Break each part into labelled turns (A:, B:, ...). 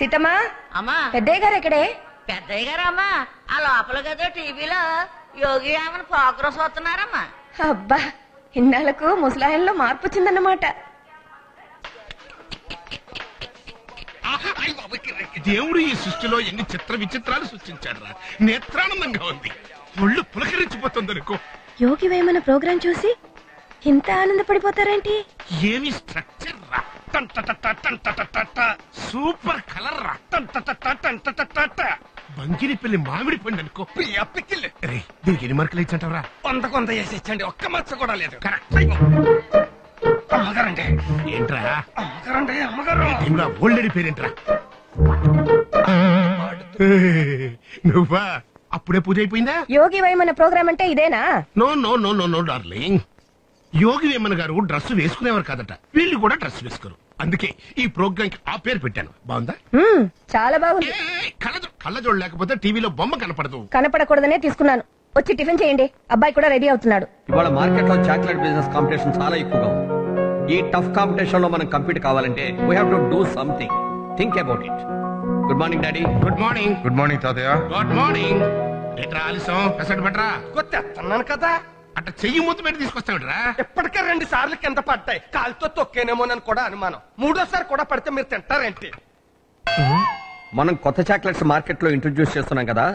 A: సీతమ్మా
B: అమ్మా
A: పెద్దయ్య గారు ఎక్కడే?
B: పెద్దయ్య గారు అమ్మా ఆ లోపల గదో టీవీలో యోగి ఆమెను ప్రోగ్రెస్ వస్తున్నారమ్మా.
A: అబ్బా ఇన్నాళ్లకు ముసలాయన్లో మార్పు వచ్చిందన్నమాట.
C: దేవుడు ఈ సృష్టిలో ఎన్ని చిత్ర విచిత్రాలు సృష్టించాడు రా. నేత్రానందంగా ఉంది, ఒళ్ళు పులకరించిపోతుంది అనుకో.
A: యోగి వేమన ప్రోగ్రాం చూసి ఇంత ఆనందపడిపోతారేంటి?
C: ఏమి స్ట్రక్చర్ రా, సూపర్ కలర్ రా, బంగిని పెళ్లి మామిడి పండు అనుకో. దీనికి ఎన్ని మార్కులు ఇచ్చంటారా?
D: 100 వేసిచ్చండి, ఒక్క మచ్చ కూడా లేదు. అమ్మగారండి.
C: ఏంట్రా
D: అమ్మగారండి, అమ్మగారు.
C: ఏమిరా ఓల్డెడి పేరేంట్రా? నువ్వా? అప్పుడే పూజ అయిపోయిందా?
A: యోగి వేమన ప్రోగ్రాం అంటే ఇదేనా?
C: No no no no no darling, Yogi Vemana గారు డ్రెస్ వేసుకునేవారు కాదట, వీళ్ళు కూడా డ్రెస్ వేసుకోరు. అందుకే ఈ ప్రోగ్రామ్ కి ఆ పేరు పెట్టాను. బాగుందా?
A: చాలా బాగుంది.
C: కళ్ళజోడు లేకపోతే టీవీలో బొమ్మ కనపడదు.
A: కనపడకూడదనే తీసుకున్నాను. వచ్చి టిఫిన్ చేయండి, అబ్బాయి కూడా రెడీ అవుతున్నాడు.
E: ఇవాళ మార్కెట్ లో చాక్లెట్ బిజినెస్ కాంపిటీషన్ చాలా ఎక్కువగా ఉంది. ఈ టఫ్ కాంపిటీషన్ లో మనం కంపీట్ కావాలంటే we have to do something. Think about it. Good morning daddy.
C: Good morning.
D: Good morning తాతయ్య.
C: Good morning. ఎట్రా ఆలస్యం? పెసట్ పట్రా.
D: కొత్తన్నాను కదా,
C: అట్ట చెయ్యి మూత పెట్టి తీసుకొస్తావిడ్రా.
D: ఇప్పటికే 2 సార్లు కింద పడ్డాయి. కాలుతో తొక్కేనేమోనని కూడా అనుమానం. 3ఓసారి కూడా పడితే మీరు తింటారేంటి?
E: మనం కొత్త చాక్లెట్స్ మార్కెట్ లో ఇంట్రొడ్యూస్ చేస్తున్నాం కదా,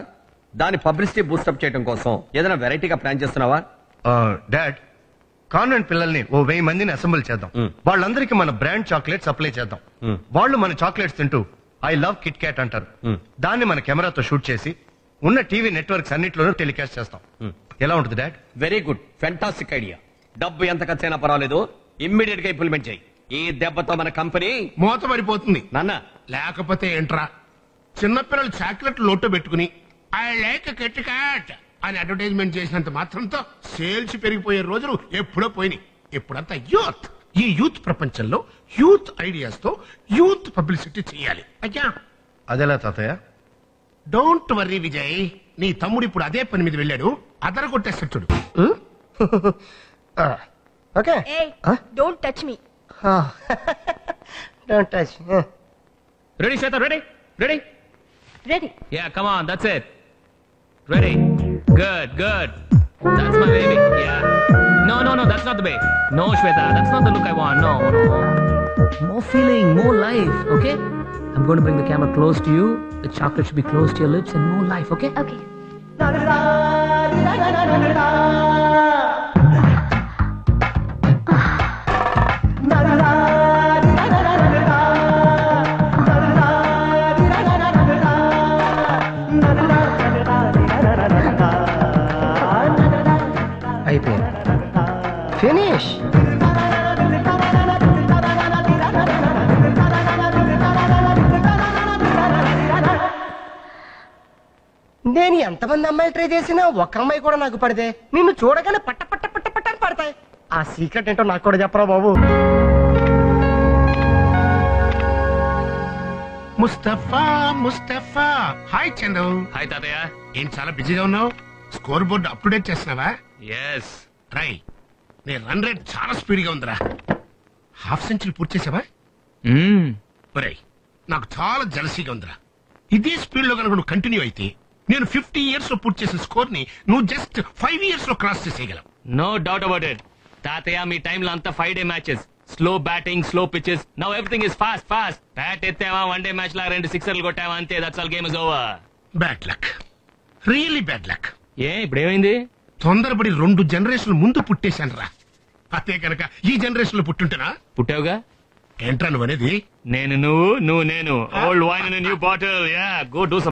E: దాని పబ్లిసిటీ బూస్టప్ చేయడం కోసం ఏదైనా వెరైటీగా ప్లాన్ చేస్తున్నావా?
F: డాడ్, కాన్వెంట్ పిల్లల్ని 1000 మందిని అసెంబ్ల్ చేద్దాం. వాళ్ళందరికీ మన బ్రాండ్ చాక్లెట్ సప్లై చేద్దాం. వాళ్ళు మన చాక్లెట్స్ తింటూ ఐ లవ్ కిట్ క్యాట్ అంటారు. దాన్ని మన కెమెరాతో షూట్ చేసి ఉన్న టీవీ నెట్వర్క్స్ అన్నిట్లోనూ టెలికాస్ట్ చేస్తాం. ఎలా ఉంటుంది dad?
E: Very good, fantastic idea. డబ్బు ఎంత ఖర్చైనా పర్వాలేదు, ఇమ్మీడియట్ గా ఇంప్లిమెంట్ చేయి. ఈ దెబ్బతో మన కంపెనీ
C: మూత పడిపోతుంది.
E: నాన్న
C: లేకపోతే ఏంట్రా, చిన్నపిల్లలు చాక్లెట్ లోటు పెట్టుకుని ఐ లైక్ కిట్ క్యాట్ అని అడ్వర్టైజ్మెంట్ చేసినంత మాత్రంతో సేల్స్ పెరిగిపోయే రోజులు ఎప్పుడో పోయినాయి. ఇప్పుడంతా యూత్. ఈ యూత్ ప్రపంచంలో యూత్ ఐడియాస్ తో యూత్ పబ్లిసిటీ చేయాలి. అయ్యా
F: అదెలా తాతయ్య?
C: డోంట్ వర్రీ విజయ్, నీ తమ్ముడు ఇప్పుడు అదే పని మీద వెళ్ళాడు. అదరగొట్టేస్తాడు.
F: Okay,
A: don't touch me.
F: Don't touch.
G: Ready, Shweta? Ready? Ready?
A: Ready.
G: Yeah, come on. That's it. Ready? Good, good. That's my baby. Yeah. No, no, no. That's not the baby. No, Shweta. That's not the look I want. No, no. More feeling, more life. Okay? I'm going to bring the camera close to you. The chocolate should be close to your lips and more life. Okay?
A: Okay.
F: అయిపోయింది. Finish. నేను ఎంతమంది అమ్మాయిలు try చేసినా ఒక్క అమ్మాయి కూడా నాకు పడితే నిన్ను చూడగానే పట్ట పట్ట పట్ట పట్ట అని పడతాయి. ఆ సీక్రెట్ ఏంటో నాకు కూడా చెప్పరా బాబు.
C: Mustafa Mustafa. Hi Chandu.
G: Hi, Tataya.
C: ఏం చాలా బిజీగా ఉన్నావు? Scoreboard up to date చేస్తున్నావా?
G: Yes.
C: ట్రై. నీ రన్ రేట్ చాలా స్పీడ్ గా ఉందిరా. హాఫ్ సెంచరీ పూర్తి చేసావా? ఒరేయ్, నాకు చాలా జలసీగా ఉందిరా. ఇదే స్పీడ్ లో కనుక నువ్వు కంటిన్యూ అయితే నేను 50 years లో పూర్తి చేసిన స్కోర్ ని నువ్వు జస్ట్ 5 years లో క్రాస్ చేసేయగలవు.
G: No doubt about it. Tataya, మీ టైం లో అంతా 5-day matches. Slow batting, slow pitches. Now everything is fast fast. Bat ఎత్తావా, 1-day మ్యాచ్ లా 2 సిక్సర్లు కొట్టావా అంతే. That's all, game is over.
C: Bad luck, really bad luck.
G: ఏ ఇప్పుడు ఏమైంది?
C: తొందరపడి 2 generations ముందు పుట్టేశాను రా. అదే కనుక ఈ జనరేషన్ లో పుట్టుంటేనా?
G: పుట్టావుగా.
C: ఏంట్రా నువ్వు అనేది?
G: నేను నువ్వు, నువ్వు నేను. Old wine in new bottle. Yeah, go do